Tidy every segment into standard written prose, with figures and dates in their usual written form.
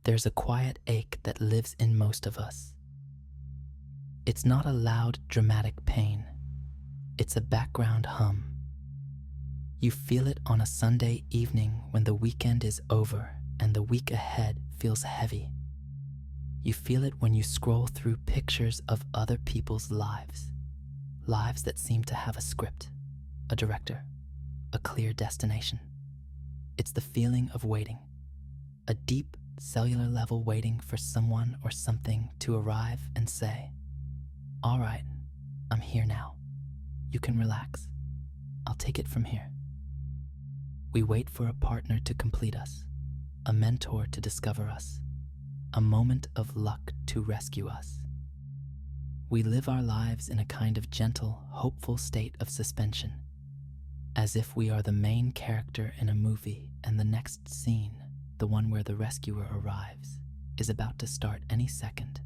There's a quiet ache that lives in most of us. It's not a loud, dramatic pain. It's a background hum. You feel it on a Sunday evening when the weekend is over and the week ahead feels heavy. You feel it when you scroll through pictures of other people's lives, lives that seem to have a script, a director, a clear destination. It's the feeling of waiting, a deep, cellular level waiting for someone or something to arrive and say, "All right, I'm here now. You can relax. I'll take it from here." We wait for a partner to complete us, a mentor to discover us, a moment of luck to rescue us. We live our lives in a kind of gentle, hopeful state of suspension, as if we are the main character in a movie and the next scene, the one where the rescuer arrives, is about to start any second.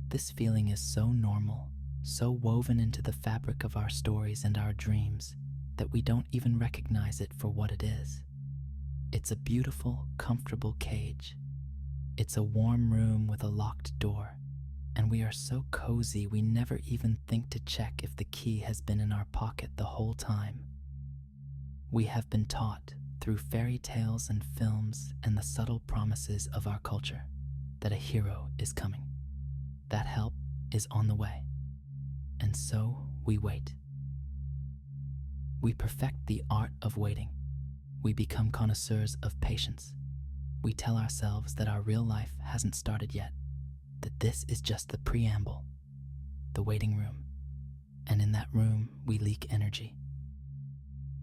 This feeling is so normal, so woven into the fabric of our stories and our dreams, that we don't even recognize it for what it is. It's a beautiful, comfortable cage. It's a warm room with a locked door, and we are so cozy we never even think to check if the key has been in our pocket the whole time. We have been taught, through fairy tales and films and the subtle promises of our culture, that a hero is coming, that help is on the way, and so we wait. We perfect the art of waiting. We become connoisseurs of patience. We tell ourselves that our real life hasn't started yet, that this is just the preamble, the waiting room, and in that room we leak energy.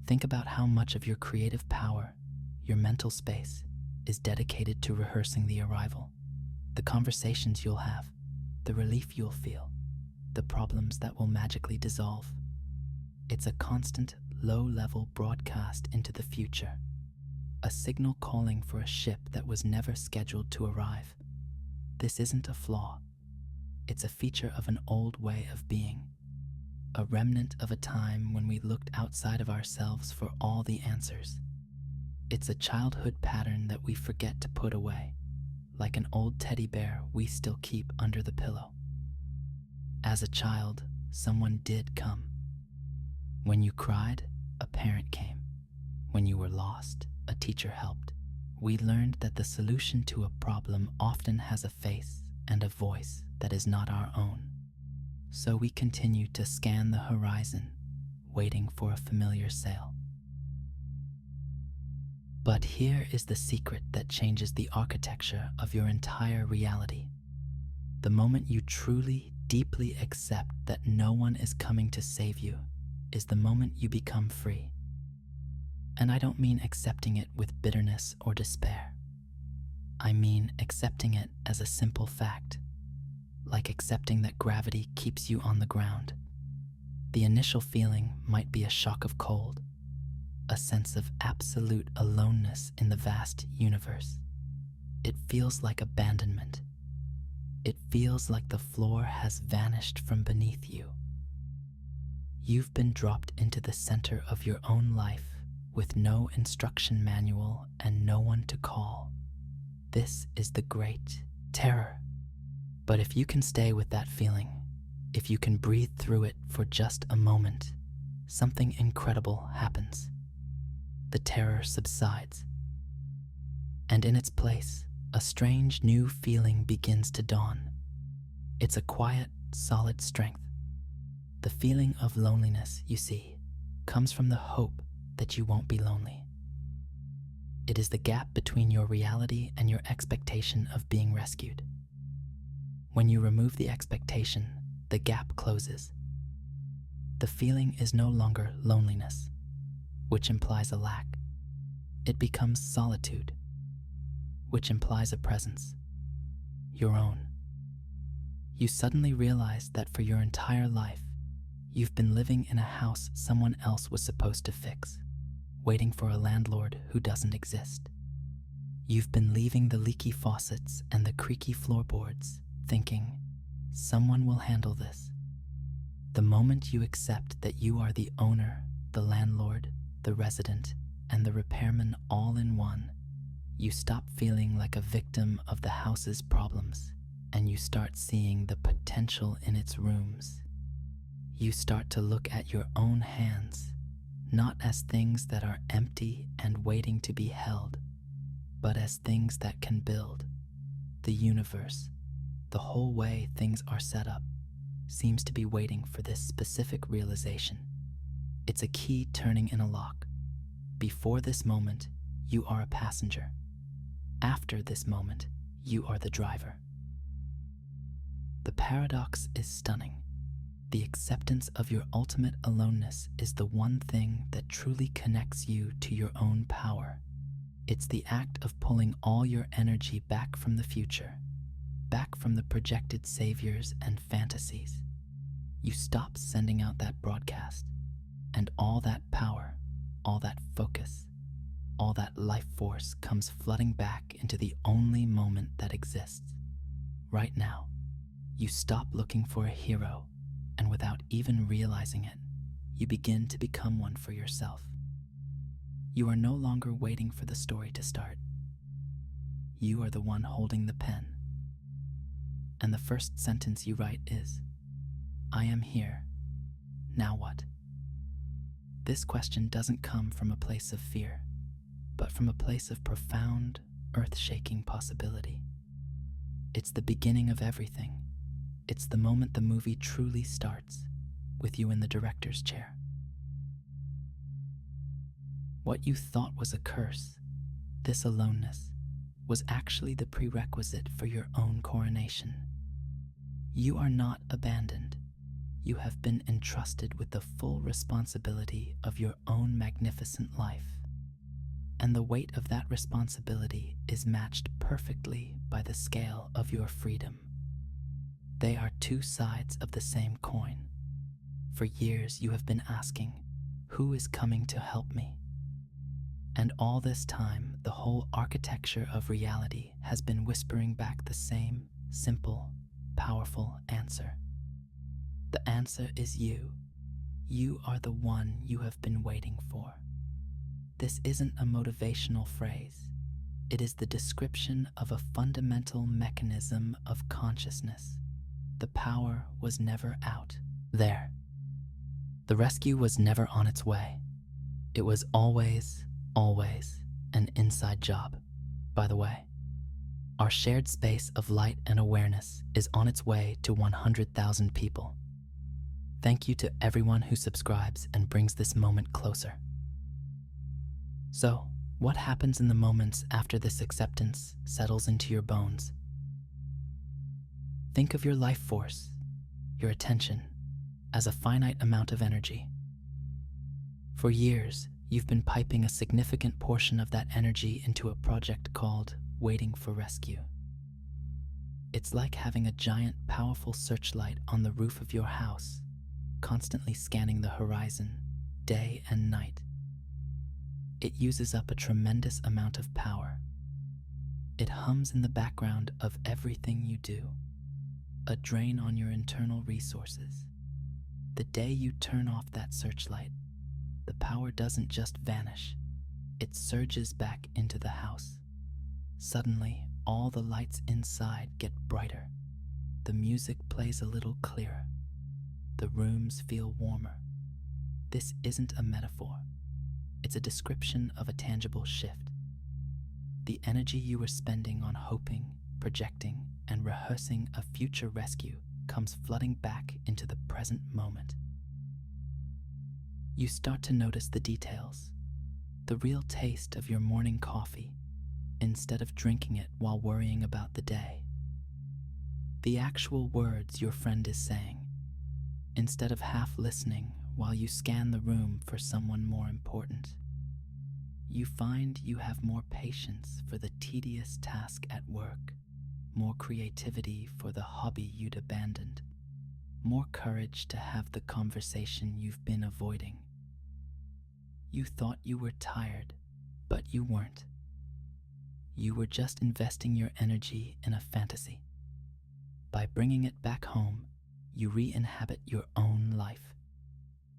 Think about how much of your creative power, your mental space, is dedicated to rehearsing the arrival, the conversations you'll have, the relief you'll feel, the problems that will magically dissolve. It's a constant, low-level broadcast into the future, a signal calling for a ship that was never scheduled to arrive. This isn't a flaw. It's a feature of an old way of being, a remnant of a time when we looked outside of ourselves for all the answers. It's a childhood pattern that we forget to put away, like an old teddy bear we still keep under the pillow. As a child, someone did come. When you cried, a parent came. When you were lost, a teacher helped. We learned that the solution to a problem often has a face and a voice that is not our own. So we continue to scan the horizon, waiting for a familiar sail. But here is the secret that changes the architecture of your entire reality. The moment you truly, deeply accept that no one is coming to save you is the moment you become free. And I don't mean accepting it with bitterness or despair. I mean accepting it as a simple fact, like accepting that gravity keeps you on the ground. The initial feeling might be a shock of cold, a sense of absolute aloneness in the vast universe. It feels like abandonment. It feels like the floor has vanished from beneath you. You've been dropped into the center of your own life with no instruction manual and no one to call. This is the great terror. But if you can stay with that feeling, if you can breathe through it for just a moment, something incredible happens. The terror subsides. And in its place, a strange new feeling begins to dawn. It's a quiet, solid strength. The feeling of loneliness, you see, comes from the hope that you won't be lonely. It is the gap between your reality and your expectation of being rescued. When you remove the expectation, the gap closes. The feeling is no longer loneliness, which implies a lack. It becomes solitude, which implies a presence, your own. You suddenly realize that for your entire life, you've been living in a house someone else was supposed to fix, waiting for a landlord who doesn't exist. You've been leaving the leaky faucets and the creaky floorboards, thinking, someone will handle this. The moment you accept that you are the owner, the landlord, the resident, and the repairman all in one, You stop feeling like a victim of the house's problems, and you start seeing the potential in its rooms. You start to look at your own hands, not as things that are empty and waiting to be held, but as things that can build. The universe, the whole way things are set up, seems to be waiting for this specific realization. It's a key turning in a lock. Before this moment, you are a passenger. After this moment, you are the driver. The paradox is stunning. The acceptance of your ultimate aloneness is the one thing that truly connects you to your own power. It's the act of pulling all your energy back from the future, back from the projected saviors and fantasies. You stop sending out that broadcast, and all that power, all that focus, all that life force comes flooding back into the only moment that exists. Right now, you stop looking for a hero, and without even realizing it, you begin to become one for yourself. You are no longer waiting for the story to start. You are the one holding the pen. And the first sentence you write is, "I am here. Now what?" This question doesn't come from a place of fear, but from a place of profound, earth-shaking possibility. It's the beginning of everything. It's the moment the movie truly starts, with you in the director's chair. What you thought was a curse, this aloneness, was actually the prerequisite for your own coronation. You are not abandoned. You have been entrusted with the full responsibility of your own magnificent life. And the weight of that responsibility is matched perfectly by the scale of your freedom. They are two sides of the same coin. For years you have been asking, who is coming to help me? And all this time, the whole architecture of reality has been whispering back the same simple, powerful answer. The answer is you. You are the one you have been waiting for. This isn't a motivational phrase. It is the description of a fundamental mechanism of consciousness. The power was never out there. The rescue was never on its way. It was always an inside job. By the way, our shared space of light and awareness is on its way to 100,000 people. Thank you to everyone who subscribes and brings this moment closer. So, what happens in the moments after this acceptance settles into your bones? Think of your life force, your attention, as a finite amount of energy. For years, you've been piping a significant portion of that energy into a project called Waiting for Rescue. It's like having a giant, powerful searchlight on the roof of your house, constantly scanning the horizon, day and night. It uses up a tremendous amount of power. It hums in the background of everything you do, a drain on your internal resources. The day you turn off that searchlight, the power doesn't just vanish, it surges back into the house. Suddenly, all the lights inside get brighter. The music plays a little clearer. The rooms feel warmer. This isn't a metaphor. It's a description of a tangible shift. The energy you were spending on hoping, projecting, and rehearsing a future rescue comes flooding back into the present moment. You start to notice the details, the real taste of your morning coffee, instead of drinking it while worrying about the day. The actual words your friend is saying, instead of half listening while you scan the room for someone more important. You find you have more patience for the tedious task at work, more creativity for the hobby you'd abandoned, more courage to have the conversation you've been avoiding. You thought you were tired, but you weren't. You were just investing your energy in a fantasy. By bringing it back home, you re-inhabit your own life.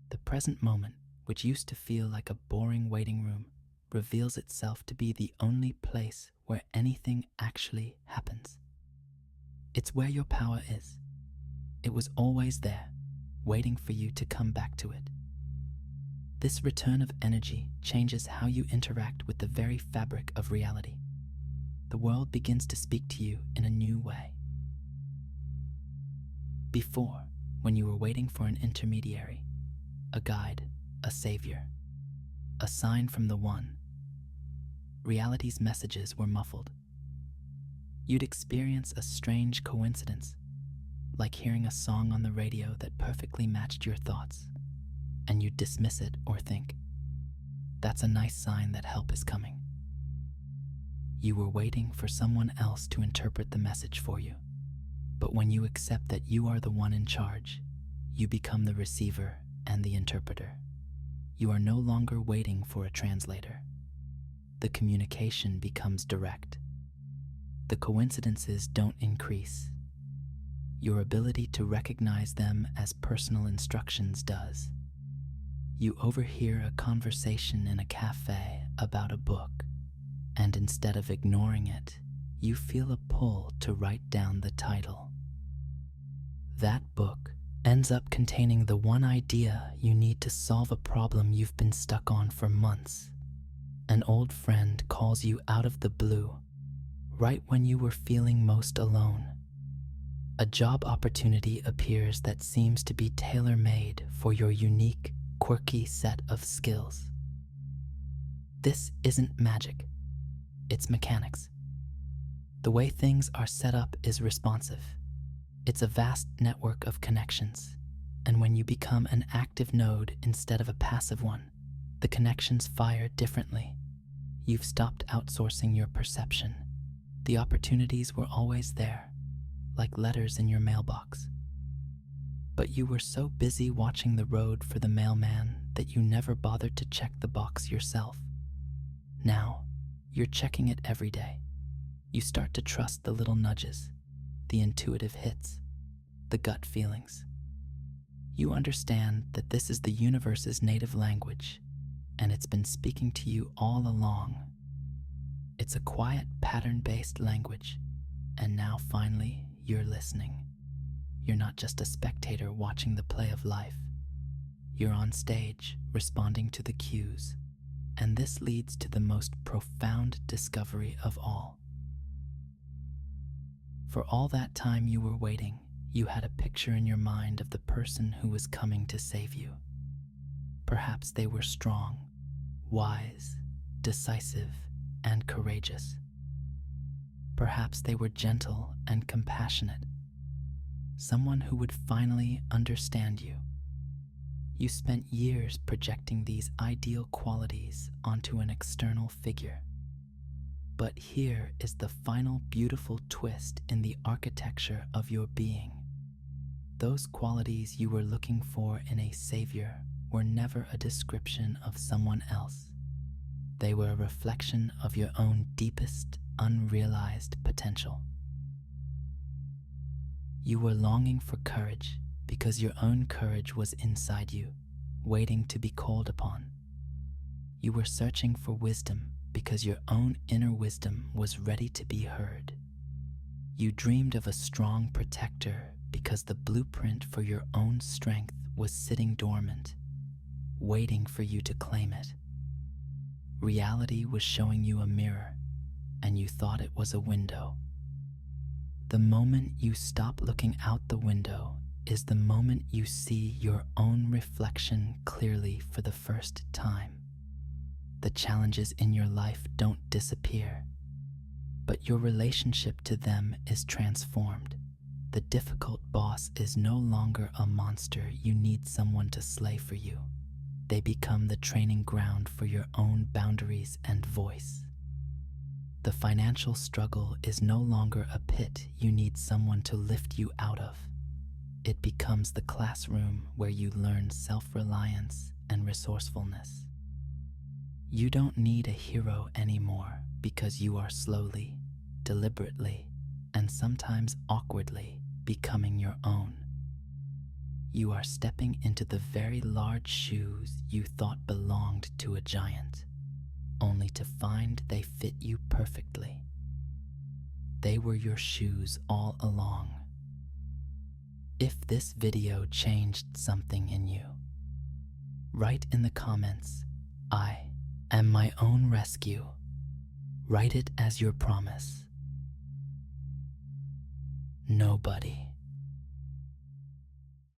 The present moment, which used to feel like a boring waiting room, reveals itself to be the only place where anything actually happens. It's where your power is. It was always there, waiting for you to come back to it. This return of energy changes how you interact with the very fabric of reality. The world begins to speak to you in a new way. Before, when you were waiting for an intermediary, a guide, a savior, a sign from the One, reality's messages were muffled. You'd experience a strange coincidence, like hearing a song on the radio that perfectly matched your thoughts, and you'd dismiss it or think, that's a nice sign that help is coming. You were waiting for someone else to interpret the message for you. But when you accept that you are the one in charge, you become the receiver and the interpreter. You are no longer waiting for a translator. The communication becomes direct. The coincidences don't increase. Your ability to recognize them as personal instructions does. You overhear a conversation in a cafe about a book, and instead of ignoring it, you feel a pull to write down the title. That book ends up containing the one idea you need to solve a problem you've been stuck on for months. An old friend calls you out of the blue, right when you were feeling most alone. A job opportunity appears that seems to be tailor-made for your unique, quirky set of skills. This isn't magic, it's mechanics. The way things are set up is responsive. It's a vast network of connections, and when you become an active node instead of a passive one, the connections fire differently. You've stopped outsourcing your perception. The opportunities were always there, like letters in your mailbox. But you were so busy watching the road for the mailman that you never bothered to check the box yourself. Now, you're checking it every day. You start to trust the little nudges, the intuitive hits, the gut feelings. You understand that this is the universe's native language, and it's been speaking to you all along. It's a quiet, pattern-based language, and now finally you're listening. You're not just a spectator watching the play of life. You're on stage, responding to the cues, and this leads to the most profound discovery of all. For all that time you were waiting, you had a picture in your mind of the person who was coming to save you. Perhaps they were strong, wise, decisive, and courageous. Perhaps they were gentle and compassionate. Someone who would finally understand you. You spent years projecting these ideal qualities onto an external figure. But here is the final beautiful twist in the architecture of your being. Those qualities you were looking for in a savior were never a description of someone else. They were a reflection of your own deepest, unrealized potential. You were longing for courage because your own courage was inside you, waiting to be called upon. You were searching for wisdom because your own inner wisdom was ready to be heard. You dreamed of a strong protector because the blueprint for your own strength was sitting dormant, waiting for you to claim it. Reality was showing you a mirror, and you thought it was a window. The moment you stop looking out the window is the moment you see your own reflection clearly for the first time. The challenges in your life don't disappear, but your relationship to them is transformed. The difficult boss is no longer a monster you need someone to slay for you. They become the training ground for your own boundaries and voice. The financial struggle is no longer a pit you need someone to lift you out of. It becomes the classroom where you learn self-reliance and resourcefulness. You don't need a hero anymore because you are slowly, deliberately, and sometimes awkwardly becoming your own. You are stepping into the very large shoes you thought belonged to a giant. only to find they fit you perfectly. They were your shoes all along. If this video changed something in you, write in the comments, "I am my own rescue." Write it as your promise. Nobody